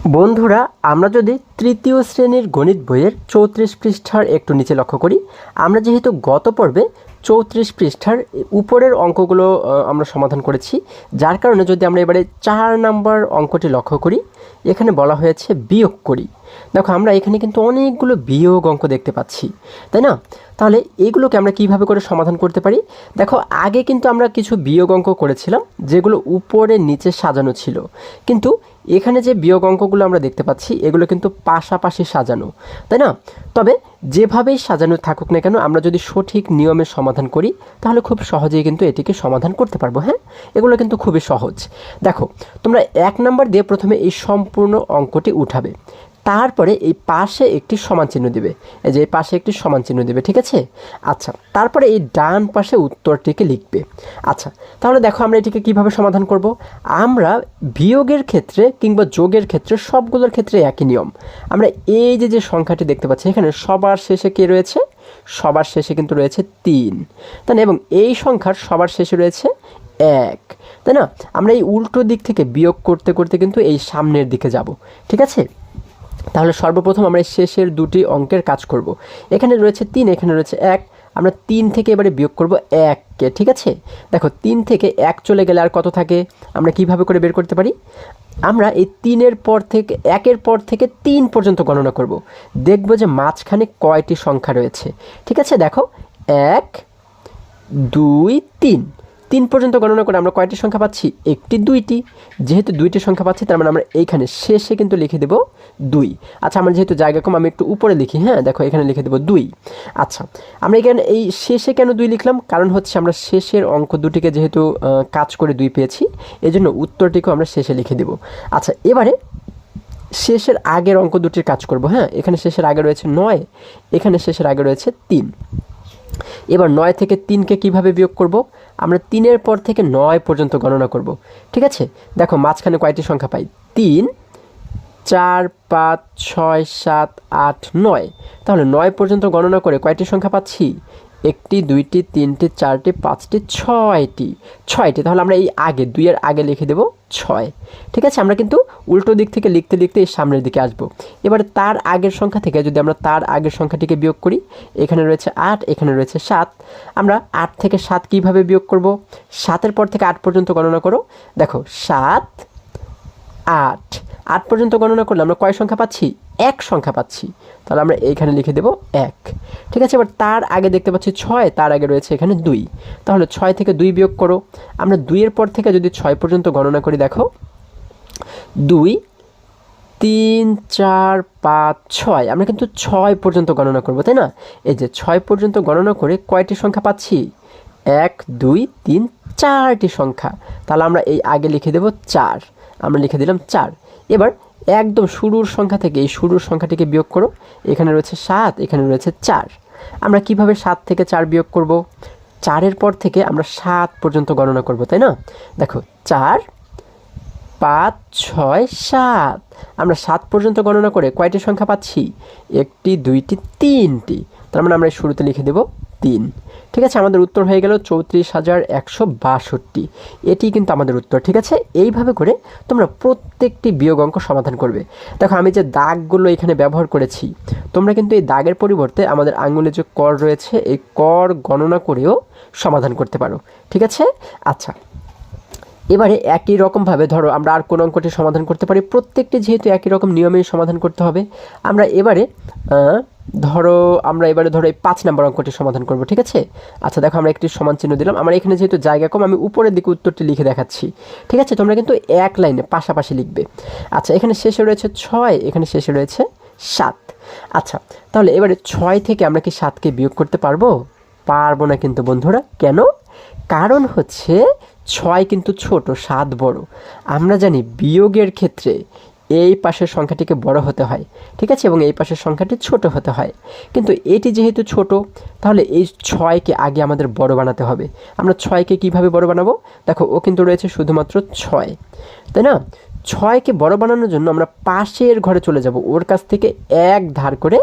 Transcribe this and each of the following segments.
বন্ধুরা, আমরা যদি তৃতীয় শ্রেণীর গণিত বইয়ের ৩৪ পৃষ্ঠার একটু নিচে লক্ষ্য করি, আমরা যেহেতু গত পর্বে ৩৪ পৃষ্ঠার উপরের অঙ্কগুলো আমরা সমাধান করেছি, যার কারণে যদি আমরা এবারে ৪ নাম্বার অঙ্কটি লক্ষ্য করি, এখানে বলা হয়েছে বিয়োগ করি। দেখো, আমরা এখানে কিন্তু অনেকগুলো বিয়োগ অঙ্ক দেখতে পাচ্ছি, তাই না? তাহলে এইগুলোকে আমরা কিভাবে করে সমাধান করতে পারি? দেখো, আগে কিন্তু আমরা কিছু বিয়োগ অঙ্ক করেছিলাম যেগুলো উপরে নিচে সাজানো ছিল, কিন্তু এখানে যে বিয়োগ অঙ্কগুলো আমরা দেখতে পাচ্ছি এগুলো কিন্তু পাশাপাশি সাজানো, তাই না? তবে যেভাবেই সাজানো থাকুক না কেন, আমরা যদি সঠিক নিয়মে সমাধান করি তাহলে খুব সহজেই কিন্তু এটিকে সমাধান করতে পারবো। হ্যাঁ, এগুলো কিন্তু খুবই সহজ। দেখো, তোমরা ১ নাম্বার দিয়ে প্রথমে এই সম্পূর্ণ অঙ্কটি উঠাবে, তারপরে এই পাশে একটি সমান চিহ্ন দেবে, এই যে এই পাশে একটি সমান চিহ্ন দেবে, ঠিক আছে? আচ্ছা, তারপরে এই ডান পাশে উত্তরটিকে লিখবে। আচ্ছা, তাহলে দেখো আমরা এটিকে কিভাবে সমাধান করব। আমরা বিয়োগের ক্ষেত্রে কিংবা যোগের ক্ষেত্রে সবগুলোর ক্ষেত্রে একই নিয়ম। আমরা এই যে সংখ্যাটি দেখতে পাচ্ছি এখানে সবার শেষে কে রয়েছে? সবার শেষে কিন্তু রয়েছে ৩, তাই না? এবং এই সংখ্যার সবার শেষে রয়েছে ১, তাই না? আমরা এই উল্টো দিক থেকে বিয়োগ করতে করতে কিন্তু এই সামনের দিকে যাব, ঠিক আছে? তাহলে সর্বপ্রথম আমরা শেষের দুটি অঙ্কের কাজ করব। এখানে রয়েছে ৩, এখানে রয়েছে ১। আমরা ৩ থেকে এবারে বিয়োগ করব ১কে, ঠিক আছে? দেখো, ৩ থেকে ১ চলে গেলে আর কত থাকে? আমরা কিভাবে করে বের করতে পারি? আমরা এই ৩-এর পর থেকে ১-এর পর থেকে ৩ পর্যন্ত গণনা করব, দেখব যে মাঝখানে কয়টি সংখ্যা রয়েছে, ঠিক আছে? দেখো, ১, ২, ৩, ৩ পর্যন্ত গণনা করে আমরা কয়টি সংখ্যা পাচ্ছি? একটি, দুইটি। যেহেতু দুইটি সংখ্যা পাচ্ছি, তার মানে আমরা এইখানে শেষে কিন্তু লিখে দেব ২। আচ্ছা, আমার যেহেতু জায়গা কম, আমি একটু উপরে লিখি। হ্যাঁ, দেখো, এখানে লিখে দেব ২। আচ্ছা, আমরা এখানে এই শেষে কেন ২ লিখলাম? কারণ হচ্ছে আমরা শেষের অঙ্ক দুটিকে যেহেতু কাজ করে ২ পেয়েছি, এই জন্য উত্তরটিকেও আমরা শেষে লিখে দেব। আচ্ছা, এবারে শেষের আগের অঙ্ক দুটির কাজ করব। হ্যাঁ, এখানে শেষের আগে রয়েছে ৯, এখানে শেষের আগে রয়েছে ৩। এবার ৯ থেকে ৩কে কিভাবে বিয়োগ করব? আমরা ৩-এর পর থেকে ৯ পর্যন্ত গণনা করব, ঠিক আছে? দেখো, মাঝখানে কয়টি সংখ্যা পাই? ৩, ৪, ৫, ৬, ৭, ৮, ৯। তাহলে ৯ পর্যন্ত গণনা করে কয়টি সংখ্যা পাচ্ছি? একটি, দুইটি, তিনটি, চারটি, পাঁচটি, ছয়টি। তাহলে আমরা এই আগে ২-এর আগে লিখে দেব ৬, ঠিক আছে? আমরা কিন্তু উল্টো দিক থেকে লিখতে লিখতে এই সামনের দিকে আসব। এবারে তার আগের সংখ্যা থেকে যদি আমরা তার আগের সংখ্যাটিকে বিয়োগ করি, এখানে রয়েছে ৮, এখানে রয়েছে ৭। আমরা ৮ থেকে ৭ কীভাবে বিয়োগ করব? ৭-এর পর থেকে ৮ পর্যন্ত গণনা করো। দেখো, ৭, ৮, ৮ পর্যন্ত গণনা করলে আমরা কয় সংখ্যা পাচ্ছি? ১ সংখ্যা পাচ্ছি। তাহলে আমরা এইখানে লিখে দেব ১, ঠিক আছে? এবার তার আগে দেখতে পাচ্ছি ৬, তার আগে রয়েছে এখানে ২। তাহলে ৬ থেকে ২ বিয়োগ করো। আমরা ২-এর পর থেকে যদি ৬ পর্যন্ত গণনা করি, দেখো, ২, ৩, ৪, ৫, ৬। আমরা কিন্তু ৬ পর্যন্ত গণনা করব, তাই না? এই যে ৬ পর্যন্ত গণনা করে কয়টি সংখ্যা পাচ্ছি? ১, ২, ৩, ৪টি সংখ্যা। তাহলে আমরা এই আগে লিখে দেব ৪, আমরা লিখে দিলাম ৪। এবার একদম শুরুর সংখ্যা থেকে এই শুরুর সংখ্যাটিকে বিয়োগ করো। এখানে রয়েছে ৭, এখানে রয়েছে ৪। আমরা কিভাবে ৭ থেকে ৪ বিয়োগ করব? ৪-এর পর থেকে আমরা ৭ পর্যন্ত গণনা করব, তাই না? দেখো, ৪, ৫, ৬, ৭। আমরা ৭ পর্যন্ত গণনা করে কয়টি সংখ্যা পাচ্ছি? একটি, দুইটি, তিনটি। তার মানে আমরা শুরুতে লিখে দেব ৩, ঠিক আছে? আমাদের উত্তর হয়ে গেল ৩৪,১৬২। এটি কিন্তু আমাদের উত্তর, ঠিক আছে? এইভাবে করে তোমরা প্রত্যেকটি বিয়োগ অঙ্ক সমাধান করবে। দেখো, আমি যে দাগগুলো এখানে ব্যবহার করেছি, তোমরা কিন্তু এই দাগের পরিবর্তে আমাদের আঙুলে যে কর রয়েছে, এই কর গণনা করেও সমাধান করতে পারো, ঠিক আছে? আচ্ছা, এবারে একই রকমভাবে ধরো আমরা আর কোন অঙ্কটি সমাধান করতে পারি। প্রত্যেকটি যেহেতু একই রকম নিয়মেই সমাধান করতে হবে, আমরা এবারে ধরো এই ৫ নম্বর অঙ্কটি সমাধান করব, ঠিক আছে? আচ্ছা, দেখো, আমরা একটি সমান চিহ্ন দিলাম। আমার এখানে যেহেতু জায়গা কম, আমি উপরের দিকে উত্তরটি লিখে দেখাচ্ছি, ঠিক আছে? তোমরা কিন্তু এক লাইনে পাশাপাশি লিখবে। আচ্ছা, এখানে শেষে রয়েছে ৬, এখানে শেষে রয়েছে ৭। আচ্ছা, তাহলে এবারে ৬ থেকে আমরা কি ৭কে বিয়োগ করতে পারবো? পারবো না কিন্তু বন্ধুরা। কেন? কারণ হচ্ছে ৬ কিন্তু ছোট, ৭ বড়। আমরা জানি বিয়োগের ক্ষেত্রে এই পাশের সংখ্যাটিকে বড় হতে হয়, ঠিক আছে? এবং এই পাশের সংখ্যাটি ছোট হতে হয়। কিন্তু এটি যেহেতু ছোট, তাহলে এই ৬কে আগে আমাদের বড় বানাতে হবে। আমরা ৬কে কিভাবে বড় বানাবো? দেখো, ও কিন্তু রয়েছে শুধুমাত্র ৬, তাই না? ৬কে বড় বানানোর জন্য আমরা পাশের ঘরে চলে যাব, ওর কাছ থেকে ১ ধার করে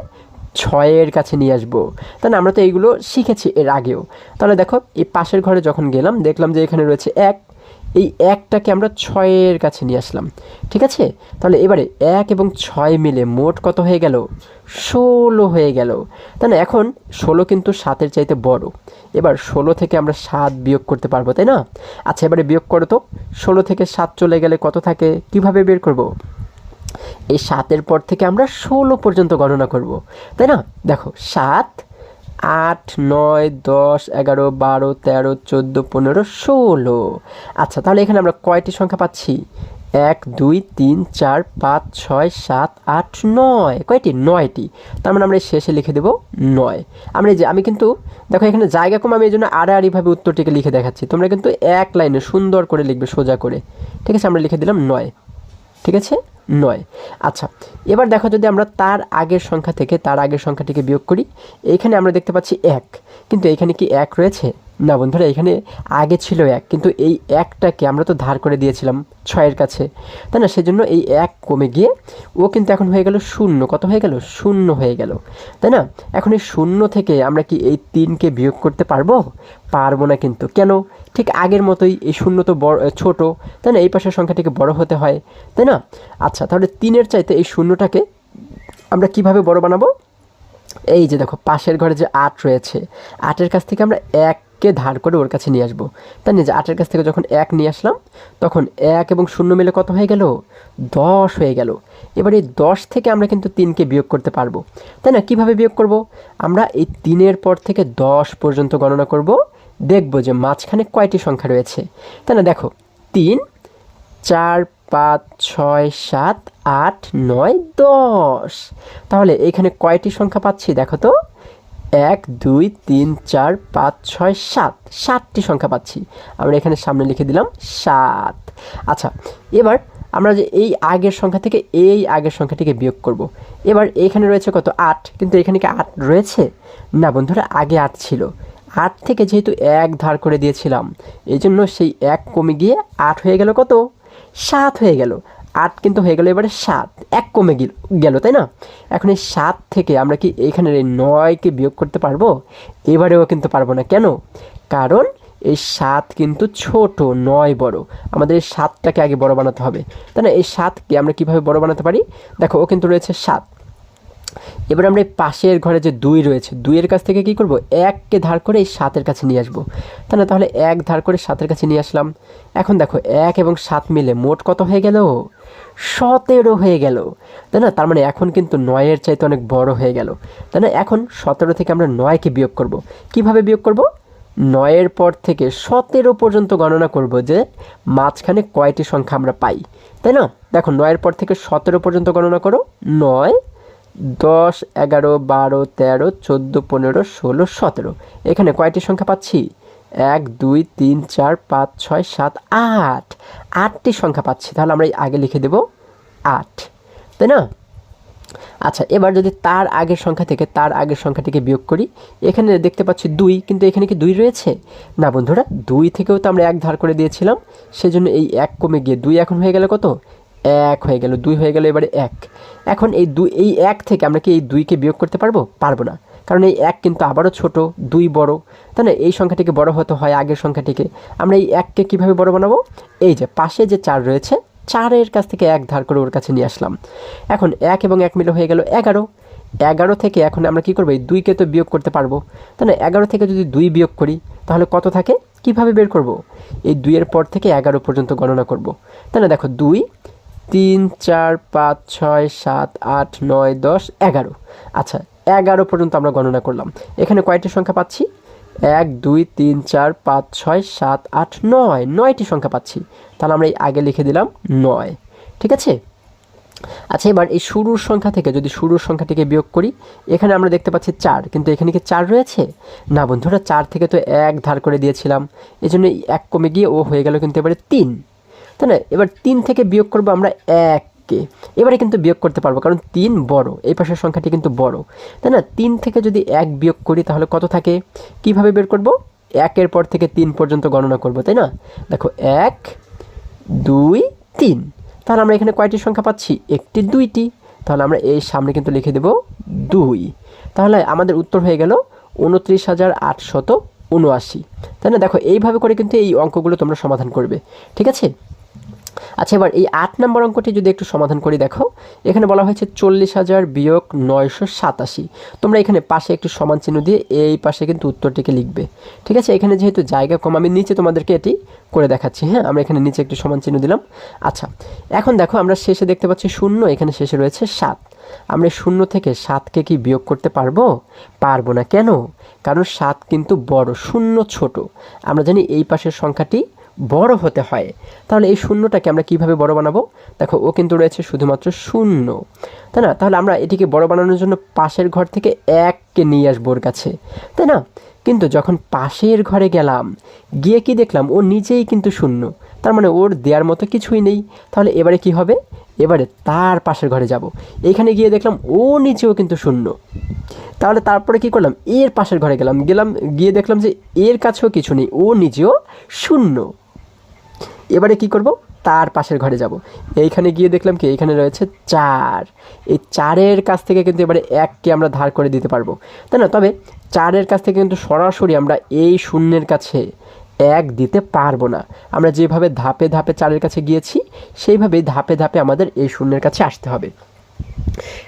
৬-এর কাছে নিয়ে আসবো। তাই না? আমরা তো এইগুলো শিখেছি এর আগেও। তাহলে দেখো, এই পাশের ঘরে যখন গেলাম, দেখলাম যে এখানে রয়েছে ১, এই একটাকে আমরা 6-এর কাছে নিয়ে আসলাম, ঠিক আছে। তাহলে এবারে 1 এবং 6 মিলে মোট কত হয়ে গেল? 16 হয়ে গেল, তাই না? এখন 16 কিন্তু 7-এর চাইতে বড়। এবার 16 থেকে আমরা 7 বিয়োগ করতে পারবো, তাই না? আচ্ছা, এবারে বিয়োগ করো তো। 16 থেকে 7 চলে গেলে কত থাকে? কিভাবে বের করব? এই 7-এর পর থেকে আমরা 16 পর্যন্ত গণনা করব, তাই না? দেখো, 7, 8, 9, 10, 11, 12, 13, 14, 15, 16। আচ্ছা, তাহলে এখানে আমরা কয়টি সংখ্যা পাচ্ছি? 1, 2, 3, 4, 5, 6, 7, 8, 9। কয়টি? 9টি। তার মানে আমরা এই শেষে লিখে দেব 9। আমি কিন্তু দেখো এখানে জায়গা কম, আমি এই জন্য আড়াআড়িভাবে উত্তরটিকে লিখে দেখাচ্ছি। তোমরা কিন্তু এক লাইনে সুন্দর করে লিখবে, সোজা করে, ঠিক আছে? আমরা লিখে দিলাম 9, ঠিক আছে, 9। আচ্ছা, এবার দেখো যদি আমরা তার আগের সংখ্যা থেকে তার আগের সংখ্যাটিকে বিয়োগ করি, এইখানে আমরা দেখতে পাচ্ছি 1, কিন্তু এইখানে কি 1 রয়েছে? না বন্ধুরা, এখানে আগে ছিল 1, কিন্তু এই 1টাকে আমরা তো ধার করে দিয়েছিলাম 6-এর কাছে, তাই না? সেজন্য এই 1 কমে গিয়ে ও কিন্তু এখন হয়ে গেল 0। কত হয়ে গেল? 0 হয়ে গেল, তাই না? এখন এই 0 থেকে আমরা কি এই 3কে বিয়োগ করতে পারবো? পারবো না কিন্তু। কেন? ঠিক আগের মতোই, এই 0 তো বড়, ছোট, তাই না? এই পাশের সংখ্যাটিকে বড় হতে হয়, তাই না? আচ্ছা, তাহলে 3-এর চাইতে এই 0টাকে আমরা কিভাবে বড় বানাবো? এই যে দেখো, পাশের ঘরে যে 8 রয়েছে, 8-এর কাছ থেকে আমরা 1কে ধার করে ওর কাছে নিয়ে আসবো, তাই না? যে 8-এর কাছ থেকে যখন 1 নিয়ে আসলাম, তখন 1 এবং 0 মিলে কত হয়ে গেল? 10 হয়ে গেল। এবার এই 10 থেকে আমরা কিন্তু 3কে বিয়োগ করতে পারবো, তাই না? কিভাবে বিয়োগ করব? আমরা এই 3-এর পর থেকে 10 পর্যন্ত গণনা করব, দেখব যে মাঝখানে কয়টি সংখ্যা রয়েছে, তাই না? দেখো, 3, 4, 5, 6, 7, 8, 9, 10। তাহলে এখানে কয়টি সংখ্যা পাচ্ছি দেখো তো? 1, 2, 3, 4, 5, 6, 7, 7টি সংখ্যা পাচ্ছি। আমরা এখানে সামনে লিখে দিলাম 7। আচ্ছা, এবার আমরা যে এই আগের সংখ্যা থেকে এই আগের সংখ্যাটিকে বিয়োগ করব। এবার এইখানে রয়েছে কত? 8, কিন্তু এখানে কি 8 রয়েছে? না বন্ধুরা, আগে 8 ছিল। 8 থেকে যেহেতু 1 ধার করে দিয়েছিলাম, এই জন্য সেই 1 কমে গিয়ে 8 হয়ে গেল কত? 7 হয়ে গেল। 8 কিন্তু হয়ে গেল এবারে 7, 1 কমে গেল, তাই না? এখন এই 7 থেকে আমরা কি এইখানের এই 9কে বিয়োগ করতে পারবো? এবারেও কিন্তু পারবো না। কেন? কারণ এই 7 কিন্তু ছোট, 9 বড়। আমাদের এই 7টাকে আগে বড় বানাতে হবে, তাই না? এই 7কে আমরা কিভাবে বড় বানাতে পারি? দেখো, ও কিন্তু রয়েছে 7। এবার আমরা এই পাশের ঘরে যে 2 রয়েছে, 2-এর কাছ থেকে কি করব? 1কে ধার করে এই 7-এর কাছে নিয়ে আসবো, তাই না? তাহলে 1 ধার করে 7-এর কাছে নিয়ে আসলাম। এখন দেখো, 1 এবং 7 মিলে মোট কত হয়ে গেল? 17 হয়ে গেল, তাই না? তার মানে এখন কিন্তু 9-এর চাইতে অনেক বড় হয়ে গেল, তাই না? এখন 17 থেকে আমরা 9কে বিয়োগ করব। কিভাবে বিয়োগ করব? 9-এর পর থেকে 17 পর্যন্ত গণনা করব যে মাঝখানে কয়টি সংখ্যা আমরা পাই, তাই না? দেখো, 9-এর পর থেকে 17 পর্যন্ত গণনা করো। 9, 10, 11, 12, 13, 14, 15, 16, 17। এখানে কয়টি সংখ্যা পাচ্ছি? 1, 2, 3, 4, 5, 6, 7, 8। 8টি সংখ্যা পাচ্ছি। তাহলে আমরা আগে লিখে দেব 8, তাই না? আচ্ছা, এবার যদি তার আগের সংখ্যা থেকে তার আগের সংখ্যাটিকে বিয়োগ করি, এখানে দেখতে পাচ্ছি 2, কিন্তু এখানে কি 2 রয়েছে? না বন্ধুরা, 2 থেকেও তো আমরা 1 ধার করে দিয়েছিলাম, সেজন্য এই 1 কমে গিয়ে 2 এখন হয়ে গেল কত? 1 হয়ে গেল, 2 হয়ে গেল, এবারে 1। এখন এই 1 থেকে আমরা কি এই 2কে বিয়োগ করতে পারবো? পারবো না, কারণ এই 1 কিন্তু আবারও ছোট, 2 বড়, তাই না? এই সংখ্যাটিকে বড় হতে হয় আগের সংখ্যাটিকে। আমরা এই 1কে কীভাবে বড় বানাবো? এই যে পাশে যে 4 রয়েছে, 4-এর কাছ থেকে 1 ধার করে ওর কাছে নিয়ে আসলাম। এখন 1 এবং 1 মিলে হয়ে গেল 11। 11 থেকে এখন আমরা কি করবো? এই 2কে তো বিয়োগ করতে পারবো, তাই না? 11 থেকে যদি 2 বিয়োগ করি, তাহলে কত থাকে? কিভাবে বের করব? এই 2-এর পর থেকে 11 পর্যন্ত গণনা করব, তাই না? দেখো, 2, 3, 4, 5, 6, 7, 8, 9, 10, 11। আচ্ছা, 11 পর্যন্ত আমরা গণনা করলাম। এখানে কয়টি সংখ্যা পাচ্ছি? 1, 2, 3, 4, 5, 6, 7, 8, 9। 9টি সংখ্যা পাচ্ছি। তাহলে আমরা এই আগে লিখে দিলাম 9, ঠিক আছে? আচ্ছা, এবার এই শুরুর সংখ্যা থেকে যদি শুরুর সংখ্যাটিকে বিয়োগ করি, এখানে আমরা দেখতে পাচ্ছি 4, কিন্তু এখানে কি 4 রয়েছে? না বন্ধুরা, 4 থেকে তো 1 ধার করে দিয়েছিলাম, এই জন্য 1 কমে গিয়ে ও হয়ে গেল কিন্তু এবারে 3, তাই না? এবার 3 থেকে বিয়োগ করবো আমরা 1কে। এবারে কিন্তু বিয়োগ করতে পারবো, কারণ 3 বড়, এই পাশের সংখ্যাটি কিন্তু বড়, তাই না? 3 থেকে যদি 1 বিয়োগ করি, তাহলে কত থাকে? কিভাবে বের করব? 1-এর পর থেকে 3 পর্যন্ত গণনা করব, তাই না? দেখো, 1, 2, 3। তাহলে আমরা এখানে কয়টি সংখ্যা পাচ্ছি? একটি, 2টি। তাহলে আমরা এই সামনে কিন্তু লিখে দেব 2। তাহলে আমাদের উত্তর হয়ে গেল 29,800 79, তাই না? দেখো এইভাবে করে কিন্তু এই অঙ্কগুলো তোমরা সমাধান করবে, ঠিক আছে? আচ্ছা, এবার এই 8 নম্বর অঙ্কটি যদি একটু সমাধান করি, দেখো এখানে বলা হয়েছে 40,000 বিয়োগ 987। তোমরা এখানে পাশে একটু সমান চিহ্ন দিয়ে এই পাশে কিন্তু উত্তরটিকে লিখবে, ঠিক আছে? এখানে যেহেতু জায়গা কম, আমি নিচে তোমাদেরকে এটি করে দেখাচ্ছি। হ্যাঁ, আমরা এখানে নিচে একটু সমান চিহ্ন দিলাম। আচ্ছা, এখন দেখো আমরা শেষে দেখতে পাচ্ছি 0, এখানে শেষে রয়েছে 7। আমরা 0 থেকে 7কে কি বিয়োগ করতে পারবো? পারবো না। কেন? কারণ 7 কিন্তু বড়, 0 ছোট। আমরা জানি এই পাশের সংখ্যাটি বড় হতে হয়। তাহলে এই শূন্যটাকে আমরা কিভাবে বড় বানাবো? দেখো ও কিন্তু রয়েছে শুধুমাত্র 0, তাই না? তাহলে আমরা এটিকে বড় বানানোর জন্য পাশের ঘর থেকে 1কে নিয়ে আসবো ওর কাছে, তাই না? কিন্তু যখন পাশের ঘরে গেলাম, গিয়ে কি দেখলাম? ও নিজেই কিন্তু 0, তার মানে ওর দেওয়ার মতো কিছুই নেই। তাহলে এবারে কি হবে? এবারে তার পাশের ঘরে যাব, এইখানে গিয়ে দেখলাম ও নিচেও কিন্তু 0। তাহলে তারপরে কি করলাম? এর পাশের ঘরে গেলাম, গিয়ে দেখলাম যে এর কাছেও কিছু নেই, ও নিজেও 0। এবারে কি করব? তার পাশের ঘরে যাব, এইখানে গিয়ে দেখলাম কি এইখানে রয়েছে 4। এই 4-এর কাছ থেকে কিন্তু এবারে 1কে আমরা ধার করে দিতে পারবো, তাই না? তবে 4-এর কাছ থেকে কিন্তু সরাসরি আমরা এই 0-এর কাছে 1 দিতে পারবো না। আমরা যেভাবে ধাপে ধাপে 4-এর কাছে গিয়েছি, সেইভাবেই ধাপে ধাপে আমাদের এই 0-এর কাছে আসতে হবে,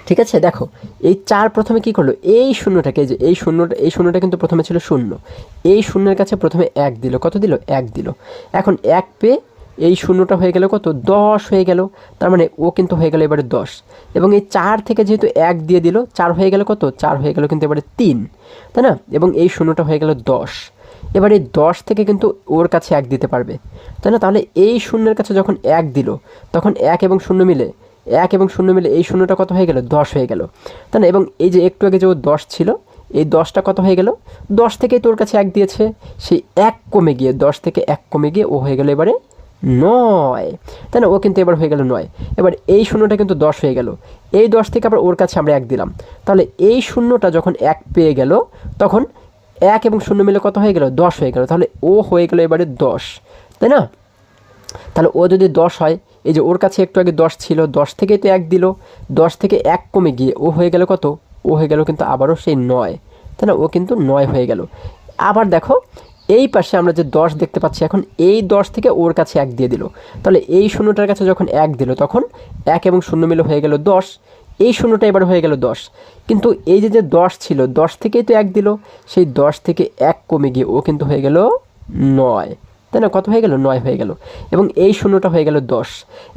ঠিক আছে? দেখো এই 4 প্রথমে কি করলো? এই শূন্যটাকে, যে এই শূন্যটা কিন্তু প্রথমে ছিল 0, এই 0-এর কাছে প্রথমে 1 দিল। কত দিল? 1 দিল। এখন 1 পেয়ে এই 0টা হয়ে গেল কত? 10 হয়ে গেল। তার মানে ও কিন্তু হয়ে গেল এবারে 10। এবং এই 4 থেকে যেহেতু 1 দিয়ে দিল, 4 হয়ে গেল কত? 4 হয়ে গেল কিন্তু এবারে 3, তাই না? এবং এই 0টা হয়ে গেল 10। এবার এই 10 থেকে কিন্তু ওর কাছে 1 দিতে পারবে, তাই না? তাহলে এই 0-এর কাছে যখন 1 দিল, তখন 1 এবং 0 মিলে এই 0টা কত হয়ে গেল? 10 হয়ে গেল, তাই না? এবং এই যে একটু আগে যে ও 10 ছিল, এই 10টা কত হয়ে গেল? 10 থেকেই তোর কাছে 1 দিয়েছে, সেই 1 কমে গিয়ে 10 থেকে 1 কমে গিয়ে ও হয়ে গেল এবারে 9, তাই না? ও কিন্তু এবার হয়ে গেল 9। এবার এই 0টা কিন্তু 10 হয়ে গেল, এই 10 থেকে আবার ওর কাছে আমরা 1 দিলাম। তাহলে এই 0টা যখন 1 পেয়ে গেল, তখন 1 এবং 0 মিলে কত হয়ে গেল? 10 হয়ে গেল। তাহলে ও হয়ে গেল এবারে 10, তাই না? তাহলে ও যদি 10 হয়, এই যে ওর কাছে একটু আগে 10 ছিল, 10 থেকেই তো 1 দিল, 10 থেকে 1 কমে গিয়ে ও হয়ে গেল কত? ও হয়ে গেল কিন্তু আবারও সেই 9, তাই না? ও কিন্তু 9 হয়ে গেল। আবার দেখো এই পাশে আমরা যে 10 দেখতে পাচ্ছি, এখন এই 10 থেকে ওর কাছে 1 দিয়ে দিল। তাহলে এই 0টার কাছে যখন 1 দিল, তখন 1 এবং 0 মিলে হয়ে গেল 10। এই 0টা এবার হয়ে গেল 10। কিন্তু এই যে 10 ছিল, 10 থেকেই তো 1 দিল, সেই 10 থেকে 1 কমে গিয়ে ও কিন্তু হয়ে গেল 9, তাই না? কত হয়ে গেল? 9 হয়ে গেল। এবং এই 0টা হয়ে গেল 10।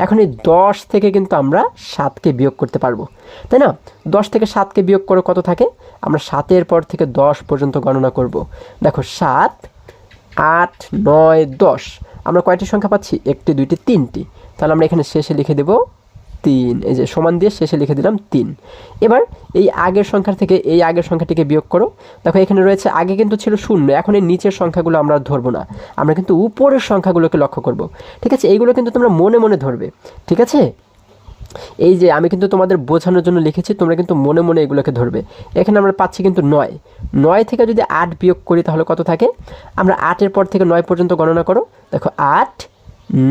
এখন এই 10 থেকে কিন্তু আমরা 7কে বিয়োগ করতে পারবো, তাই না? 10 থেকে 7কে বিয়োগ করে কত থাকে? আমরা 7-এর পর থেকে 10 পর্যন্ত গণনা করব। দেখো 7, 8, 9, 10। আমরা কয়টি সংখ্যা পাচ্ছি? 1টি, 2টি, 3টি। তাহলে আমরা এখানে শেষে লিখে দেব 3, এই যে সমান দিয়ে শেষে লিখে দিলাম 3। এবার এই আগের সংখ্যার থেকে এই আগের সংখ্যাটিকে বিয়োগ করো। দেখো এখানে রয়েছে, আগে কিন্তু ছিল 0, এখন এই নিচের সংখ্যাগুলো আমরা ধরবো না, আমরা কিন্তু উপরের সংখ্যাগুলোকে লক্ষ্য করব, ঠিক আছে? এইগুলো কিন্তু তোমরা মনে মনে ধরবে, ঠিক আছে? এই যে আমি কিন্তু তোমাদের বোঝানোর জন্য লিখেছি, তোমরা কিন্তু মনে মনে এগুলোকে ধরবে। এখানে আমরা পাচ্ছি কিন্তু 9, 9 থেকে যদি 8 বিয়োগ করি তাহলে কত থাকে? আমরা 8-এর পর থেকে 9 পর্যন্ত গণনা করো। দেখো 8,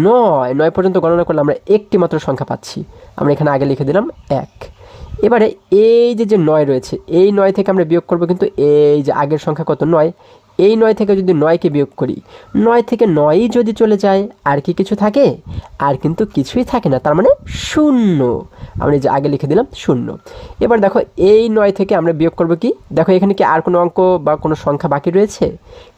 9 পর্যন্ত গণনা করলে আমরা একটি মাত্র সংখ্যা পাচ্ছি, আমরা এখানে আগে লিখে দিলাম 1। এবারে এই যে 9 রয়েছে, এই 9 থেকে আমরা বিয়োগ করব কিন্তু এই যে আগের সংখ্যা কত? 9। এই 9 থেকে যদি 9কে বিয়োগ করি, 9 থেকে 9ই যদি চলে যায়, আর কি কিছু থাকে? আর কিন্তু কিছুই থাকে না, তার মানে 0। আমরা এই যে আগে লিখে দিলাম 0। এবার দেখো এই 9 থেকে আমরা বিয়োগ করব কি? দেখো এখানে কি আর কোনো অঙ্ক বা কোনো সংখ্যা বাকি রয়েছে?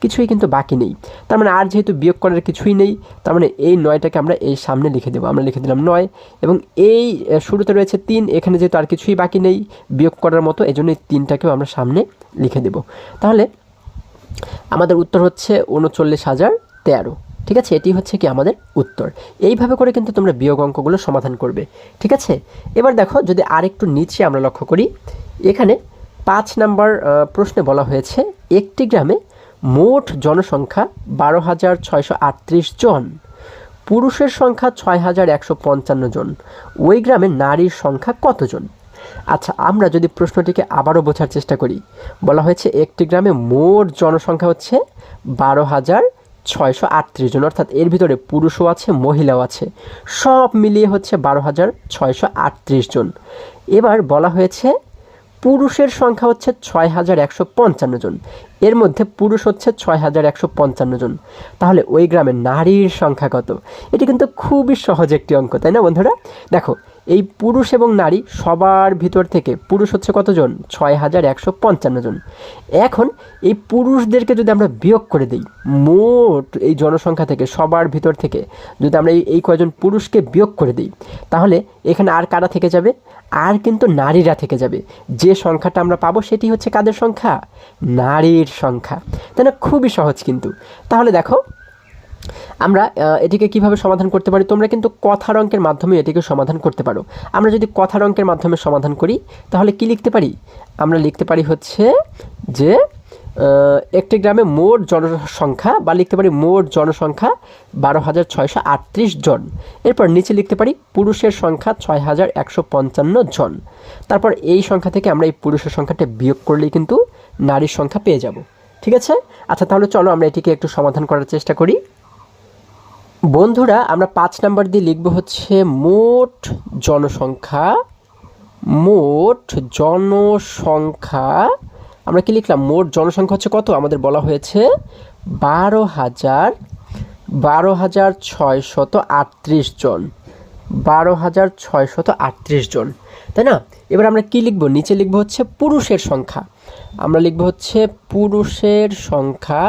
কিছুই কিন্তু বাকি নেই। তার মানে আর যেহেতু বিয়োগ করার কিছুই নেই, তার মানে এই 9টাকে আমরা এই সামনে লিখে দেবো। আমরা লিখে দিলাম 9, এবং এই শুরুতে রয়েছে 3, এখানে যেহেতু আর কিছুই বাকি নেই বিয়োগ করার মতো, এই জন্য এই 3টাকেও আমরা সামনে লিখে দেব। তাহলে আমাদের উত্তর হচ্ছে 39,013, ঠিক আছে? এটি হচ্ছে কি আমাদের উত্তর। এইভাবে করে কিন্তু তোমরা বিয়োগ অঙ্কগুলো সমাধান করবে, ঠিক আছে? এবার দেখো যদি আরেকটু নিচে আমরা লক্ষ্য করি, এখানে 5 নম্বর প্রশ্নে বলা হয়েছে একটি গ্রামে মোট জনসংখ্যা 12,638 জন, পুরুষের সংখ্যা 6,155 জন, ওই গ্রামে নারীর সংখ্যা কতজন? আচ্ছা, আমরা যদি প্রশ্নটিকে আবারও বোঝার চেষ্টা করি, বলা হয়েছে একটি গ্রামে মোট জনসংখ্যা হচ্ছে 12,638 জন, অর্থাৎ এর ভিতরে পুরুষও আছে মহিলাও আছে, সব মিলিয়ে হচ্ছে 12,638 জন। এবার বলা হয়েছে পুরুষের সংখ্যা হচ্ছে 6155 জন, এর মধ্যে পুরুষ হচ্ছে 6155 জন, তাহলে ওই গ্রামের নারীর সংখ্যা কত? এটি কিন্তু খুবই সহজ একটি অঙ্ক, তাই না বন্ধুরা? দেখো, এই পুরুষ এবং নারী সবার ভিতর থেকে পুরুষ হচ্ছে কতজন? 6155 জন। এখন এই পুরুষদেরকে যদি আমরা বিয়োগ করে দিই মোট এই জনসংখ্যা থেকে, সবার ভিতর থেকে যদি আমরা এই কয়জন পুরুষকে বিয়োগ করে দিই, তাহলে এখানে আর কারা থেকে যাবে? আর কিন্তু নারীরা থেকে যাবে। যে সংখ্যাটা আমরা পাবো সেটি হচ্ছে কাদের সংখ্যা? নারীর সংখ্যা, তাই না? খুবই সহজ কিন্তু। তাহলে দেখো আমরা এটিকে কিভাবে সমাধান করতে পারি? তোমরা কিন্তু কথার অঙ্কের মাধ্যমে এটিকে সমাধান করতে পারো। আমরা যদি কথার অঙ্কের মাধ্যমে সমাধান করি তাহলে কি লিখতে পারি? আমরা লিখতে পারি হচ্ছে যে একটি গ্রামে মোট জনসংখ্যা, বা লিখতে পারি মোট জনসংখ্যা 12,638 জন। এরপর নিচে লিখতে পারি পুরুষের সংখ্যা 6,155 জন। তারপর এই সংখ্যা থেকে আমরা এই পুরুষের সংখ্যাটা বিয়োগ করলেই কিন্তু নারীর সংখ্যা পেয়ে যাব। ঠিক আছে? আচ্ছা, তাহলে চলো আমরা এটিকে একটু সমাধান করার চেষ্টা করি। বন্ধুরা, আমরা 5 নাম্বার দিয়ে লিখব হচ্ছে মোট জনসংখ্যা। মোট জনসংখ্যা আমরা কি লিখলাম? মোট জনসংখ্যা হচ্ছে কত? আমাদের বলা হয়েছে 12,638 জন। 12,638 জন, তাই না? এবার আমরা কি লিখব? নিচে লিখব হচ্ছে পুরুষের সংখ্যা। আমরা লিখব হচ্ছে পুরুষের সংখ্যা।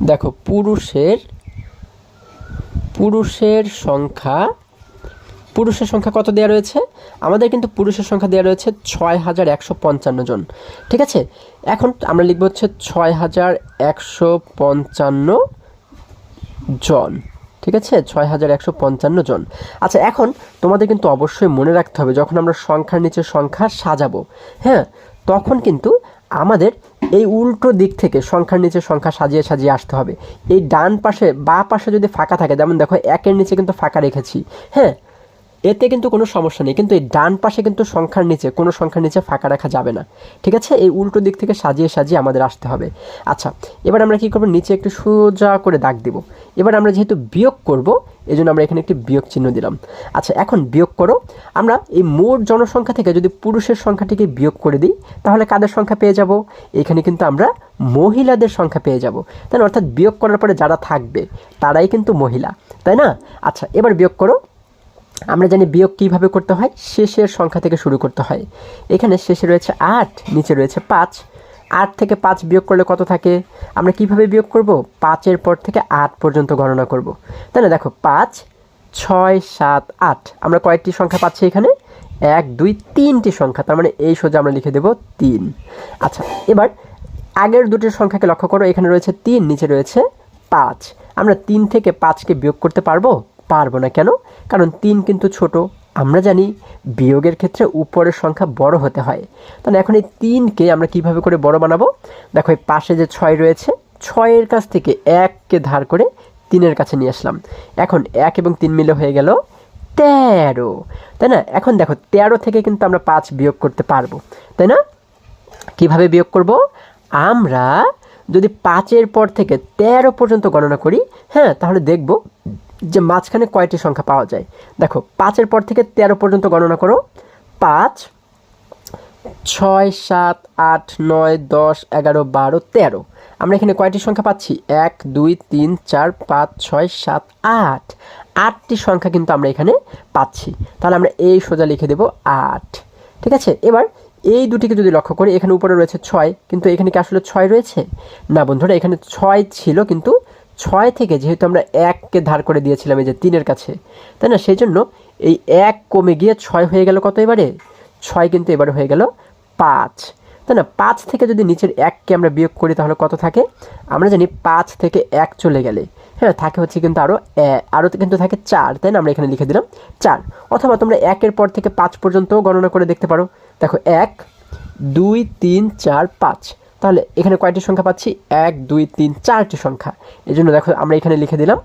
দেখো, পুরুষের সংখ্যা কত দেওয়া রয়েছে? আমাদের কিন্তু পুরুষের সংখ্যা দেওয়া রয়েছে 6,155 জন। ঠিক আছে, এখন আমরা লিখব হচ্ছে 6,155 জন। ঠিক আছে, 6,155 জন। আচ্ছা, এখন তোমাদের কিন্তু অবশ্যই মনে রাখতে হবে, যখন আমরা সংখ্যার নিচে সংখ্যা সাজাবো, হ্যাঁ, তখন কিন্তু আমাদের এই উল্টো দিক থেকে সংখ্যার নিচে সংখ্যা সাজিয়ে সাজিয়ে আসতে হবে। এই ডান পাশে বা পাশে যদি ফাঁকা থাকে, যেমন দেখো 1-এর নিচে কিন্তু ফাঁকা রেখেছি, হ্যাঁ, এতে কিন্তু কোনো সমস্যা নেই, কিন্তু এই ডান পাশে কিন্তু সংখ্যার নিচে কোনো সংখ্যার নিচে ফাঁকা রাখা যাবে না। ঠিক আছে, এই উল্টো দিক থেকে সাজিয়ে সাজিয়ে আমাদের আসতে হবে। আচ্ছা, এবার আমরা কি করব? নিচে একটু সোজা করে দাগ দিব। এবার আমরা যেহেতু বিয়োগ করব, এই জন্য আমরা এখানে একটি বিয়োগ চিহ্ন দিলাম। আচ্ছা, এখন বিয়োগ করো। আমরা এই মোট জনসংখ্যা থেকে যদি পুরুষের সংখ্যাটিকে বিয়োগ করে দিই, তাহলে কাদের সংখ্যা পেয়ে যাব? এখানে কিন্তু আমরা মহিলাদের সংখ্যা পেয়ে যাব, তাই না? অর্থাৎ বিয়োগ করার পরে যারা থাকবে তারাই কিন্তু মহিলা, তাই না? আচ্ছা, এবার বিয়োগ করো। আমরা জানি বিয়োগ কীভাবে করতে হয়? শেষের সংখ্যা থেকে শুরু করতে হয়। এখানে শেষে রয়েছে 8, নিচে রয়েছে 5। 8 থেকে 5 বিয়োগ করলে কত থাকে? আমরা কিভাবে বিয়োগ করব? 5-এর পর থেকে 8 পর্যন্ত গণনা করব, তাই না? দেখো, 5, 6, 7, 8। আমরা কয়েকটি সংখ্যা পাচ্ছি এখানে? 1, 2, 3টি সংখ্যা, তার মানে এই সোজা আমরা লিখে দেব 3। আচ্ছা, এবার আগের দুটির সংখ্যাকে লক্ষ্য করো। এখানে রয়েছে 3, নিচে রয়েছে 5। আমরা 3 থেকে 5কে বিয়োগ করতে পারবো না। কেন? কারণ 3 কিন্তু ছোট। আমরা জানি বিয়োগের ক্ষেত্রে উপরের সংখ্যা বড় হতে হয়। তাহলে এখন এই 3কে আমরা কিভাবে করে বড় বানাবো? দেখো, এই পাশে যে 6 রয়েছে, 6-এর কাছ থেকে 1কে ধার করে 3-এর কাছে নিয়ে আসলাম। এখন 1 এবং 3 মিলে হয়ে গেল 13, তাই না? এখন দেখো, 13 থেকে কিন্তু আমরা 5 বিয়োগ করতে পারবো, তাই না? কিভাবে বিয়োগ করব? আমরা যদি 5-এর পর থেকে 13 পর্যন্ত গণনা করি, হ্যাঁ, তাহলে দেখব যে মাঝখানে কয়টি সংখ্যা পাওয়া যায়। দেখো, 5-এর পর থেকে 13 পর্যন্ত গণনা করো। 5, 6, 7, 8, 9, 10, 11, 12, 13। আমরা এখানে কয়টি সংখ্যা পাচ্ছি? 1, 2, 3, 4, 5, 6, 7, 8। 8টি সংখ্যা কিন্তু আমরা এখানে পাচ্ছি। তাহলে আমরা এই সোজা লিখে দেব 8। ঠিক আছে, এবার এই দুটিকে যদি লক্ষ্য করি, এখানে উপরে রয়েছে 6, কিন্তু এখানে কি আসলে 6 রয়েছে? না বন্ধুরা, এখানে 6 ছিল, কিন্তু 6 থেকে যেহেতু আমরা 1কে ধার করে দিয়েছিলাম এই যে 3-এর কাছে, তাই না? সেই জন্য এই 1 কমে গিয়ে 6 হয়ে গেল কত এবারে? 6 কিন্তু এবারে হয়ে গেল 5, তাই না? 5 থেকে যদি নিচের 1কে আমরা বিয়োগ করি তাহলে কত থাকে? আমরা জানি 5 থেকে 1 চলে গেলে, হ্যাঁ, থাকে হচ্ছে কিন্তু আরও কিন্তু থাকে 4, তাই না? আমরা এখানে লিখে দিলাম 4। অথবা তোমরা 1-এর পর থেকে 5 পর্যন্ত গণনা করে দেখতে পারো। দেখো, 1, 2, 3, 4, 5। তাহলে এখানে কয়টি সংখ্যা পাচ্ছি? 1, 2, 3, 4টি সংখ্যা। এই জন্য দেখো, আমরা এখানে লিখে দিলাম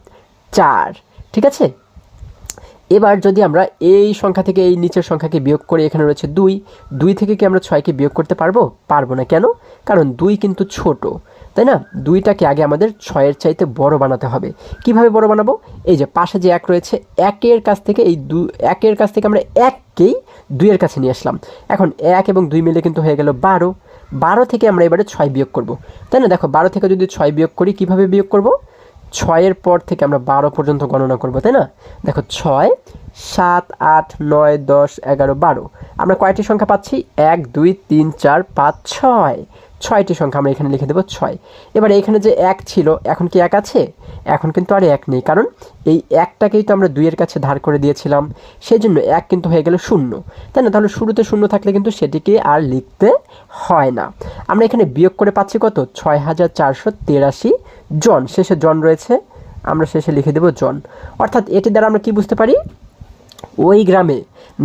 4। ঠিক আছে, এবার যদি আমরা এই সংখ্যা থেকে এই নিচের সংখ্যাকে বিয়োগ করি, এখানে রয়েছে 2 থেকে কি আমরা 6কে বিয়োগ করতে পারবো না। কেন? কারণ 2 কিন্তু ছোট, তাই না? 2টাকে আগে আমাদের 6-এর চাইতে বড় বানাতে হবে। কিভাবে বড় বানাবো? এই যে পাশে যে 1 রয়েছে, 1-এর কাছ থেকে আমরা 1কেই 2 এর কাছে নিয়ে আসলাম। এখন 1 এবং 2 মিলে কিন্তু হয়ে গেল 12। 12 থেকে আমরা এবারে 6 বিয়োগ করব, তাই না? দেখো 12 থেকে যদি 6 বিয়োগ করি, কিভাবে বিয়োগ করব? 6 এর পর থেকে আমরা 12 পর্যন্ত গণনা করব, তাই না? দেখো 6, 7, 8, 9, 10, 11, 12। আমরা কয়টি সংখ্যা পাচ্ছি? 1, 2, 3, 4, 5, 6। 6টি সংখ্যা আমরা এখানে লিখে দেবো 6। এবার এখানে যে 1 ছিল, এখন কি 1 আছে? এখন কিন্তু আর 1 নেই, কারণ এই 1টাকেই তো আমরা 2 এর কাছে ধার করে দিয়েছিলাম, সেই জন্য 1 কিন্তু হয়ে গেল 0, তাই না? তাহলে শুরুতে 0 থাকলে কিন্তু সেটিকে আর লিখতে হয় না। আমরা এখানে বিয়োগ করে পাচ্ছি কত? 6483 জন। শেষে জন রয়েছে, আমরা শেষে লিখে দেব জন। অর্থাৎ এটি দ্বারা আমরা কি বুঝতে পারি? ওই গ্রামে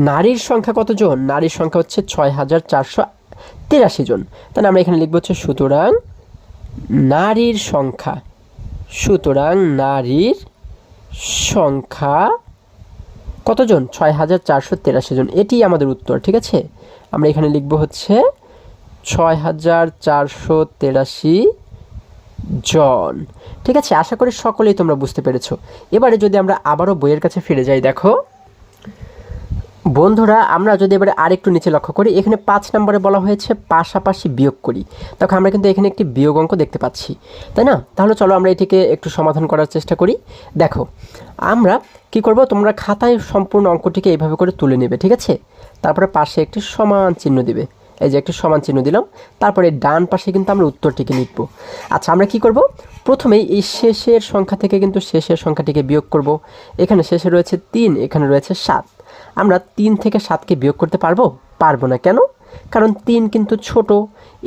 নারীর সংখ্যা কতজন? নারীর সংখ্যা হচ্ছে 6483 জন। তাহলে আমরা এখানে লিখবো হচ্ছে সুতরাং নারীর সংখ্যা, সুতরাং নারীর সংখ্যা কতজন? 6483 জন। এটি আমাদের উত্তর, ঠিক আছে? আমরা এখানে লিখবো হচ্ছে 6483 জন। ঠিক আছে, আশা করি সকলেই তোমরা বুঝতে পেরেছো। এবারে যদি আমরা আবারও বইয়ের কাছে ফিরে যাই, দেখো বন্ধুরা, আমরা যদি এবারে আরেকটু নিচে লক্ষ্য করি, এখানে 5 নম্বরে বলা হয়েছে পাশাপাশি বিয়োগ করি। দেখো আমরা কিন্তু এখানে একটি বিয়োগ অঙ্ক দেখতে পাচ্ছি, তাই না? তাহলে চলো আমরা এটিকে একটু সমাধান করার চেষ্টা করি। দেখো আমরা কি করব, তোমরা খাতায় সম্পূর্ণ অঙ্কটিকে এইভাবে করে তুলে নেবে, ঠিক আছে? তারপরে পাশে একটি সমান চিহ্ন দিবে, এই যে একটি সমান চিহ্ন দিলাম। তারপরে ডান পাশে কিন্তু আমরা উত্তরটিকে লিখব। আচ্ছা, আমরা কি করব? প্রথমেই এই শেষের সংখ্যা থেকে কিন্তু শেষের সংখ্যাটিকে বিয়োগ করব। এখানে শেষে রয়েছে 3, এখানে রয়েছে 7। আমরা 3 থেকে 7কে বিয়োগ করতে পারবো? পারবো না। কেন? কারণ 3 কিন্তু ছোট,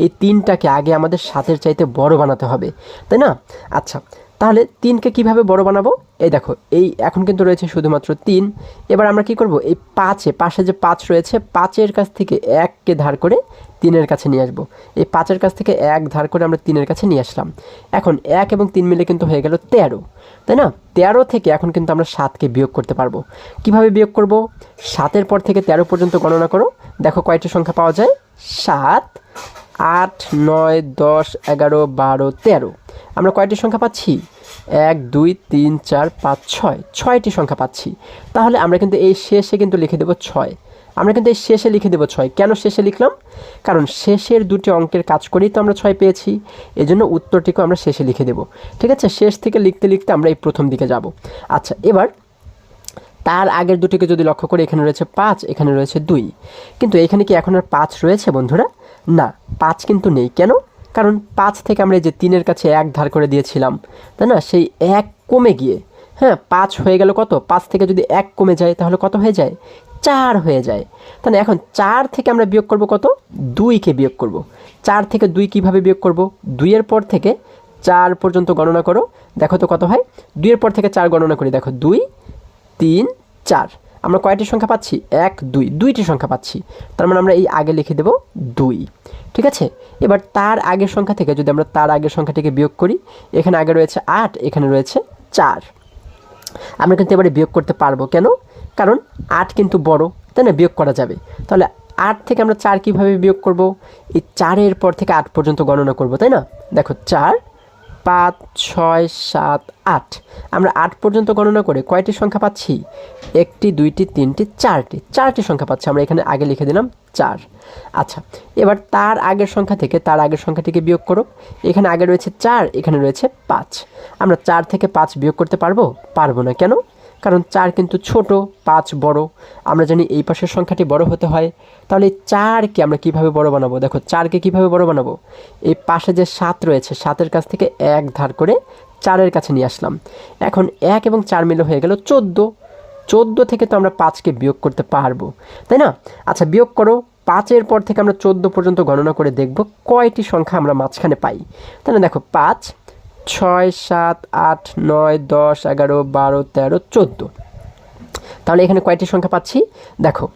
এই 3টাকে আগে আমাদের 7-এর চাইতে বড় বানাতে হবে, তাই না? আচ্ছা, তাহলে 3কে কিভাবে বড় বানাবো? এই দেখো, এই এখন কিন্তু রয়েছে শুধুমাত্র 3। এবার আমরা কি করব? এই পাশে যে 5 রয়েছে, 5-এর কাছ থেকে 1কে ধার করে 3-এর কাছে নিয়ে আসবো। এই 5-এর কাছ থেকে 1 ধার করে আমরা 3-এর কাছে নিয়ে আসলাম। এখন 1 এবং 3 মিলে কিন্তু হয়ে গেল 13, তাই না? 13 থেকে এখন কিন্তু আমরা 7কে বিয়োগ করতে পারবো। কিভাবে বিয়োগ করব? 7-এর পর থেকে 13 পর্যন্ত গণনা করো। দেখো কয়টি সংখ্যা পাওয়া যায়? 7, 8, 9, 10, 11, 12, 13। আমরা কয়টি সংখ্যা পাচ্ছি? 1, 2, 3, 4, 5, 6। 6টি সংখ্যা পাচ্ছি। তাহলে আমরা কিন্তু এই শেষে কিন্তু লিখে দেবো 6। আমরা কিন্তু এই শেষে লিখে দেবো 6। কেন শেষে লিখলাম? কারণ শেষের দুটি অঙ্কের কাজ করেই তো আমরা 6 পেয়েছি, এজন্য উত্তরটিকেও আমরা শেষে লিখে দেবো, ঠিক আছে? শেষ থেকে লিখতে লিখতে আমরা এই প্রথম দিকে যাব। আচ্ছা, এবার তার আগের দুটিকে যদি লক্ষ্য করি, এখানে রয়েছে 5, এখানে রয়েছে 2। কিন্তু এখানে কি এখন আর 5 রয়েছে বন্ধুরা? না, 5 কিন্তু নেই। কেন? কারণ 5 থেকে আমরা এই যে 3-এর কাছে 1 ধার করে দিয়েছিলাম, তাই না? সেই 1 কমে গিয়ে 5 হয়ে গেল কত? 5 থেকে যদি 1 কমে যায় তাহলে কত হয়ে যায়? 4 হয়ে যায়। তাহলে এখন 4 থেকে আমরা বিয়োগ করব কত? 2কে বিয়োগ করব। 4 থেকে 2 কিভাবে বিয়োগ করব? 2-এর পর থেকে 4 পর্যন্ত গণনা করো, দেখো তো কত হয়? 2-এর পর থেকে 4 গণনা করি, দেখো 2, 3, 4। আমরা কয়টি সংখ্যা পাচ্ছি? 1, 2, 2টি সংখ্যা পাচ্ছি। তার মানে আমরা এই আগে লিখে দেব 2, ঠিক আছে? এবার তার আগের সংখ্যা থেকে যদি আমরা তার আগের সংখ্যাটিকে বিয়োগ করি, এখানে আগে রয়েছে 8, এখানে রয়েছে 4। আমরা কিন্তু এবারে বিয়োগ করতে পারবো। কেন? কারণ 8 কিন্তু বড়, তাই না? বিয়োগ করা যাবে। তাহলে 8 থেকে আমরা 4 কীভাবে বিয়োগ করব? এই 4-এর পর থেকে 8 পর্যন্ত গণনা করব, তাই না? দেখো 4, 5, 6, 7, 8। আমরা 8 পর্যন্ত গণনা করে কয়টি সংখ্যা পাচ্ছি? 1টি, 2টি, 3টি, 4টি সংখ্যা পাচ্ছি। আমরা এখানে আগে লিখে দিলাম 4। আচ্ছা, এবার তার আগের সংখ্যা থেকে তার আগের সংখ্যাটিকে বিয়োগ করো। এখানে আগে রয়েছে 4, এখানে রয়েছে 5। আমরা 4 থেকে 5 বিয়োগ করতে পারবো? পারবো না। কেন? কারণ 4 কিন্তু ছোট, 5 বড়। আমরা জানি এই পাশের সংখ্যাটি বড় হতে হয়। তাহলে এই 4কে আমরা কিভাবে বড় বানাবো? দেখো 4কে কিভাবে বড় বানাবো? এই পাশে যে 7 রয়েছে, 7-এর কাছ থেকে 1 ধার করে 4-এর কাছে নিয়ে আসলাম। এখন 1 এবং 4 মিলে হয়ে গেল 14। 14 থেকে তো আমরা 5কে বিয়োগ করতে পারবো, তাই না? আচ্ছা, বিয়োগ করো। 5-এর পর থেকে আমরা 14 পর্যন্ত গণনা করে দেখব কয়টি সংখ্যা আমরা মাঝখানে পাই। তাহলে দেখো 5, 6, 7, 8, 9, 10, 11, 12, 13, 14। তাহলে এখানে কয়টি সংখ্যা পাচ্ছি? দেখো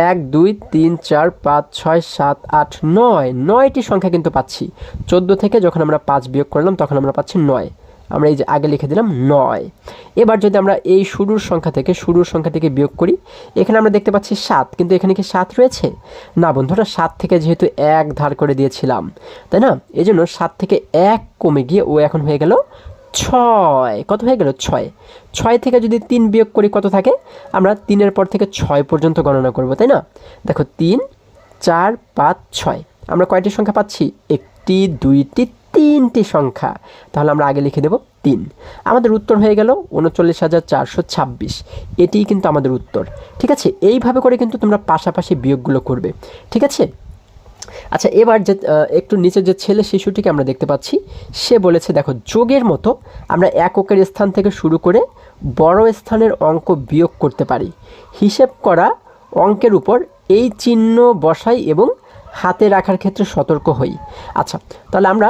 1, 2, 3, 4, 5, 6, 7, 8, 9। 9টি সংখ্যা কিন্তু পাচ্ছি। 14 থেকে যখন আমরা 5 বিয়োগ করলাম তখন আমরা পাচ্ছি 9। আমরা এই যে আগে লিখে দিলাম 9। এবার যদি আমরা এই শুরুর সংখ্যাটিকে বিয়োগ করি, এখানে আমরা দেখতে পাচ্ছি 7, কিন্তু এখানে কি 7 রয়েছে? না বন্ধুরা, 7 থেকে যেহেতু 1 ধার করে দিয়েছিলাম, তাই না? এই জন্য 7 থেকে 1 কমে গিয়ে ও এখন হয়ে গেল ছয়, কত হয়ে গেল? ছয়। ছয় থেকে যদি 3 বিয়োগ করি কত থাকে? আমরা 3-এর পর থেকে 6 পর্যন্ত গণনা করব, তাই না? দেখো 3, 4, 5, 6, আমরা কয়টি সংখ্যা পাচ্ছি? 1টি, 2টি, 3টি সংখ্যা। তাহলে আমরা আগে লিখে দেব 3। আমাদের উত্তর হয়ে গেল 39,426। এটিই কিন্তু আমাদের উত্তর। ঠিক আছে, এইভাবে করে কিন্তু তোমরা পাশাপাশি বিয়োগগুলো করবে। ঠিক আছে। আচ্ছা, এবার যে একটু নিচে যে ছেলে শিশুটিকে আমরা দেখতে পাচ্ছি, সে বলেছে দেখো যোগের মতো আমরা এককের স্থান থেকে শুরু করে বড় স্থানের অঙ্ক বিয়োগ করতে পারি। হিসেব করা অঙ্কের উপর এই চিহ্ন বসাই এবং হাতে রাখার ক্ষেত্রে সতর্ক হই। আচ্ছা, তাহলে আমরা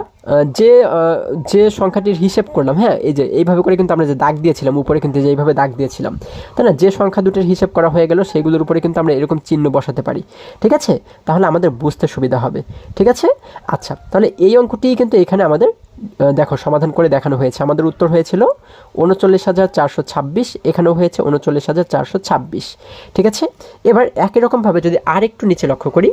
যে সংখ্যাটির হিসেব করলাম, হ্যাঁ, এই যে এইভাবে করে কিন্তু আমরা যে দাগ দিয়েছিলাম উপরে, কিন্তু যে এইভাবে দাগ দিয়েছিলাম, তাই না? যে সংখ্যা দুটির হিসেব করা হয়ে গেল সেগুলোর উপরে কিন্তু আমরা এরকম চিহ্ন বসাতে পারি। ঠিক আছে, তাহলে আমাদের বুঝতে সুবিধা হবে। ঠিক আছে। আচ্ছা, তাহলে এই অঙ্কটি কিন্তু এখানে আমাদের দেখো সমাধান করে দেখানো হয়েছে। আমাদের উত্তর হয়েছিল 39,426, এখানেও হয়েছে 39,426। ঠিক আছে। এবার একই রকমভাবে যদি আরেকটু নিচে লক্ষ্য করি,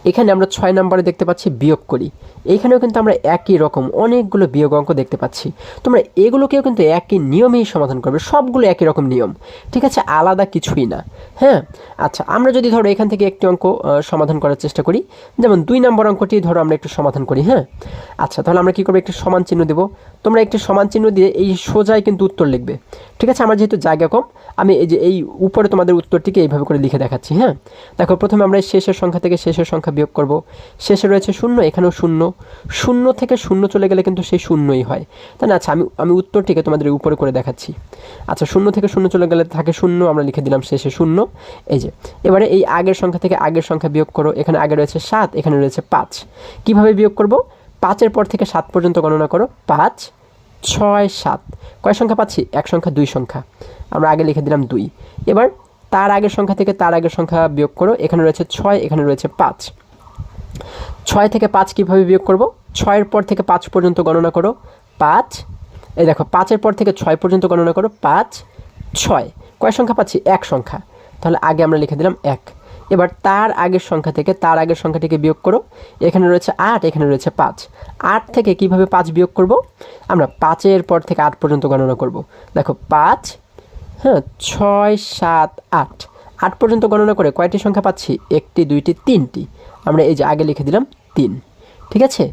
এখানে আমরা 6 নম্বরে দেখতে পাচ্ছি বিয়োগ করি। এইখানেও কিন্তু আমরা একই রকম অনেকগুলো বিয়োগ অঙ্ক দেখতে পাচ্ছি। তোমরা এগুলোকেও কিন্তু একই নিয়মেই সমাধান করবে, সবগুলো একই রকম নিয়ম। ঠিক আছে, আলাদা কিছুই না। হ্যাঁ, আচ্ছা, আমরা যদি ধরো এখান থেকে একটি অঙ্ক সমাধান করার চেষ্টা করি, যেমন 2 নম্বর অঙ্কটি ধরো আমরা একটু সমাধান করি। হ্যাঁ, আচ্ছা, তাহলে আমরা কী করবো? একটি সমান চিহ্ন দেব। তোমরা একটি সমান চিহ্ন দিয়ে এই সোজাই কিন্তু উত্তর লিখবে। ঠিক আছে, আমার যেহেতু জায়গা কম, আমি এই যে এই উপরে তোমাদের উত্তরটিকে এইভাবে করে লিখে দেখাচ্ছি। হ্যাঁ, দেখো প্রথমে আমরা শেষের সংখ্যা থেকে শেষের সংখ্যা বিয়োগ করব। শেষে রয়েছে 0, এখানেও 0। 0 থেকে 0 চলে গেলে কিন্তু সেই 0ই হয়, তাই না? আচ্ছা, আমি উত্তরটিকে তোমাদের উপরে করে দেখাচ্ছি। আচ্ছা, 0 থেকে 0 চলে গেলে থাকে 0, আমরা লিখে দিলাম শেষে 0। এই যে এবারে এই আগের সংখ্যা থেকে আগের সংখ্যা বিয়োগ করো। এখানে আগে রয়েছে 7, এখানে রয়েছে 5। কিভাবে বিয়োগ করব? 5-এর পর থেকে 7 পর্যন্ত গণনা করো। 5, 6, 7, কয় সংখ্যা পাচ্ছি? এক সংখ্যা, 2 সংখ্যা, আমরা আগে লিখে দিলাম 2। এবার তার আগের সংখ্যা থেকে তার আগের সংখ্যা বিয়োগ করো। এখানে রয়েছে 6, এখানে রয়েছে 5। 6 থেকে 5 কীভাবে বিয়োগ করব? 6-এর পর থেকে 5 পর্যন্ত গণনা করো। 5, এই দেখো 5-এর পর থেকে 6 পর্যন্ত গণনা করো। 5, 6, কয় সংখ্যা পাচ্ছি? এক সংখ্যা, তাহলে আগে আমরা লিখে দিলাম 1। এবার তার আগের সংখ্যা থেকে তার আগের সংখ্যাটিকে বিয়োগ করো। এখানে রয়েছে 8, এখানে রয়েছে 5। 8 থেকে কিভাবে 5 বিয়োগ করব? আমরা 5-এর পর থেকে 8 পর্যন্ত গণনা করব। দেখো 5, হ্যাঁ, 6, 7, 8, 8 পর্যন্ত গণনা করে কয়টি সংখ্যা পাচ্ছি? 1টি, 2টি, 3টি, আমরা এই যে আগে লিখে দিলাম 3। ঠিক আছে।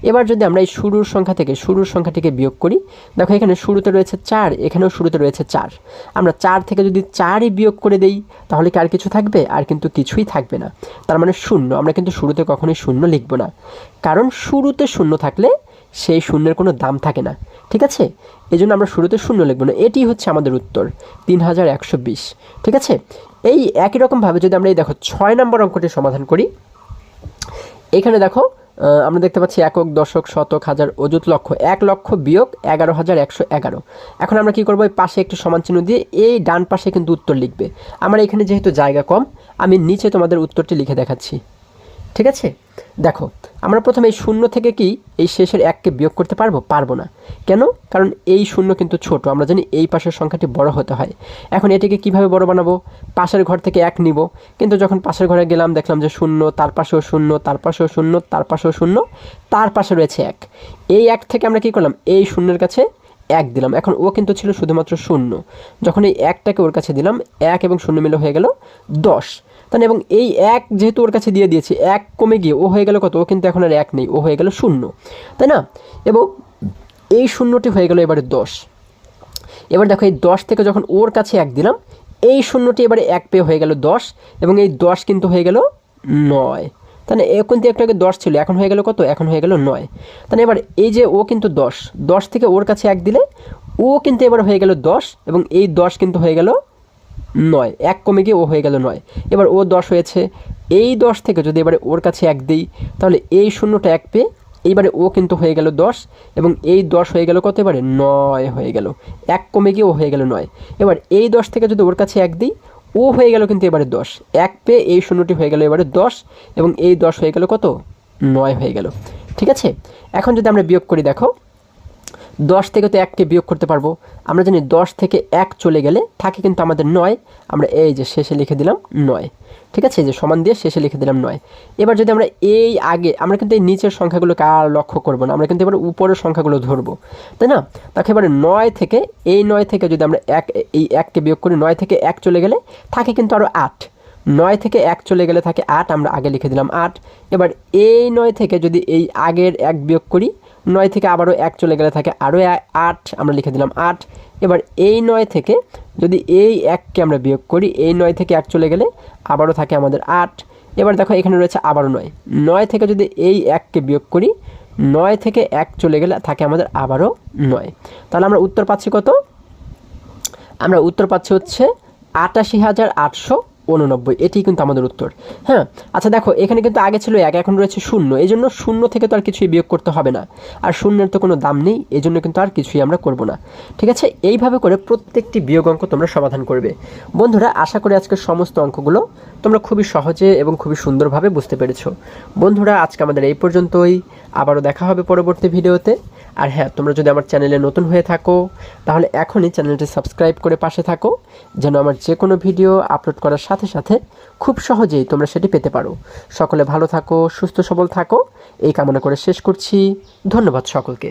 এবার যদি আমরা এই শুরুর সংখ্যা থেকে শুরুর সংখ্যাটিকে বিয়োগ করি, দেখো এখানে শুরুতে রয়েছে 4, এখানেও শুরুতে রয়েছে 4। আমরা 4 থেকে যদি 4ই বিয়োগ করে দেই তাহলে কি আর কিছু থাকবে? আর কিন্তু কিছুই থাকবে না, তার মানে 0। আমরা কিন্তু শুরুতে কখনোই 0 লিখব না, কারণ শুরুতে 0 থাকলে সেই শূন্যের কোনো দাম থাকে না। ঠিক আছে, এই জন্য আমরা শুরুতে 0 লিখব না। এটি হচ্ছে আমাদের উত্তর 3120। ঠিক আছে। এই একই রকমভাবে যদি আমরা এই দেখো 6 নম্বর অঙ্কটি সমাধান করি, এখানে দেখো আমরা দেখতে পাচ্ছি একক, দশক, শতক, হাজার, অযুত, লক্ষ। 1 লক্ষ বিয়োগ 11,111। এখন আমরা কি করব? এই পাশে একটু সমান চিহ্ন দিয়ে এই ডান পাশে কিন্তু উত্তর লিখবে। আমার এখানে যেহেতু জায়গা কম, আমি নিচে তোমাদের উত্তরটি লিখে দেখাচ্ছি। ঠিক আছে, দেখো আমরা প্রথমে এই 0 থেকে কি এই শেষের 1কে বিয়োগ করতে পারবো? পারবো না। কেন? কারণ এই 0 কিন্তু ছোট, আমরা জানি এই পাশের সংখ্যাটি বড় হতে হয়। এখন এটিকে কিভাবে বড় বানাবো? পাশের ঘর থেকে 1 নিব, কিন্তু যখন পাশের ঘরে গেলাম দেখলাম যে 0, তার পাশেও 0, তার পাশেও 0, তার পাশেও 0, তার পাশে রয়েছে 1। এই 1 থেকে আমরা কি করলাম? এই 0-এর কাছে 1 দিলাম। এখন ও কিন্তু ছিল শুধুমাত্র 0, যখন এই 1টাকে ওর কাছে দিলাম, 1 এবং 0 মিলে হয়ে গেল 10। তাই না? এবং এই 1 যেহেতু ওর কাছে দিয়ে দিয়েছি, 1 কমে গিয়ে ও হয়ে গেল কত? ও কিন্তু এখন আর 1 নেই, ও হয়ে গেল 0, তাই না? এবং এই 0টি হয়ে গেল এবারে 10। এবার দেখো এই 10 থেকে যখন ওর কাছে 1 দিলাম, এই 0টি এবারে 1 পেয়ে হয়ে গেল 10, এবং এই 10 কিন্তু হয়ে গেল 9। তাই না? এখন তো একটু আগে 10 ছিল, এখন হয়ে গেল কত? এখন হয়ে গেল 9। তাই না? এবার এই যে ও কিন্তু 10 থেকে ওর কাছে 1 দিলে ও কিন্তু এবার হয়ে গেল 10, এবং এই 10 কিন্তু হয়ে গেল 9, 1 কমে গিয়ে ও হয়ে গেল 9। এবার ও 10 হয়েছে, এই 10 থেকে যদি এবারে ওর কাছে 1 দিই, তাহলে এই 0টা 1 পেয়ে এইবারে ও কিন্তু হয়ে গেল 10, এবং এই 10 হয়ে গেল কত? এবারে 9 হয়ে গেল, 1 কমে গিয়ে ও হয়ে গেল 9। এবার এই 10 থেকে যদি ওর কাছে 1 দিই, ও হয়ে গেল কিন্তু এবারে 10, 1 পেয়ে এই 0টি হয়ে গেল এবারে 10, এবং এই 10 হয়ে গেল কত? 9 হয়ে গেল। ঠিক আছে। এখন যদি আমরা বিয়োগ করি, দেখো 10 থেকে তো 1কে বিয়োগ করতে পারবো। আমরা জানি 10 থেকে 1 চলে গেলে থাকে কিন্তু আমাদের 9, আমরা এই যে শেষে লিখে দিলাম 9। ঠিক আছে, এই যে সমান দিয়ে শেষে লিখে দিলাম 9। এবার যদি আমরা এই আগে, আমরা কিন্তু এই নিচের সংখ্যাগুলোকে আর লক্ষ্য করবো না, আমরা কিন্তু এবার উপরের সংখ্যাগুলো ধরবো, তাই না? তাকে এবারে 9 থেকে, এই 9 থেকে যদি আমরা এই 1কে বিয়োগ করি, 9 থেকে 1 চলে গেলে থাকে কিন্তু আরও 8। 9 থেকে 1 চলে গেলে থাকে 8, আমরা আগে লিখে দিলাম 8। এবার এই 9 থেকে যদি এই আগের 1 বিয়োগ করি, 9 থেকে আবারও 1 চলে গেলে থাকে আরও 8, আমরা লিখে দিলাম 8। এবার এই 9 থেকে যদি এই 1কে আমরা বিয়োগ করি, এই 9 থেকে 1 চলে গেলে আবারও থাকে আমাদের 8। এবার দেখো এখানে রয়েছে আবারও 9। 9 থেকে যদি এই 1কে বিয়োগ করি, 9 থেকে 1 চলে গেলে থাকে আমাদের আবারও 9। তাহলে আমরা উত্তর পাচ্ছি কত? আমরা উত্তর পাচ্ছি হচ্ছে 88,889, এটি কিন্তু আমাদের উত্তর। হ্যাঁ, আচ্ছা দেখো এখানে কিন্তু আগে ছিল 1, এখন রয়েছে 0, এই জন্য 0 থেকে তো আর কিছুই বিয়োগ করতে হবে না, আর শূন্যের তো কোনো দাম নেই, এই জন্য কিন্তু আর কিছুই আমরা করব না। ঠিক আছে, এইভাবে করে প্রত্যেকটি বিয়োগ অঙ্ক তোমরা সমাধান করবে। বন্ধুরা, আশা করি আজকের সমস্ত অঙ্কগুলো তোমরা খুবই সহজে এবং খুবই সুন্দরভাবে বুঝতে পেরেছো। বন্ধুরা, আজকে আমাদের এই পর্যন্তই, আবারও দেখা হবে পরবর্তী ভিডিওতে। আর হ্যাঁ, তোমরা যদি আমার চ্যানেলে নতুন হয়ে থাকো তাহলে এখনই চ্যানেলটি সাবস্ক্রাইব করে পাশে থাকো, যেন আমার যে কোনো ভিডিও আপলোড করার সাথে সাথে খুব সহজেই তোমরা সেটি পেতে পারো। সকলে ভালো থাকো, সুস্থ সবল থাকো, এই কামনা করে শেষ করছি। ধন্যবাদ সকলকে।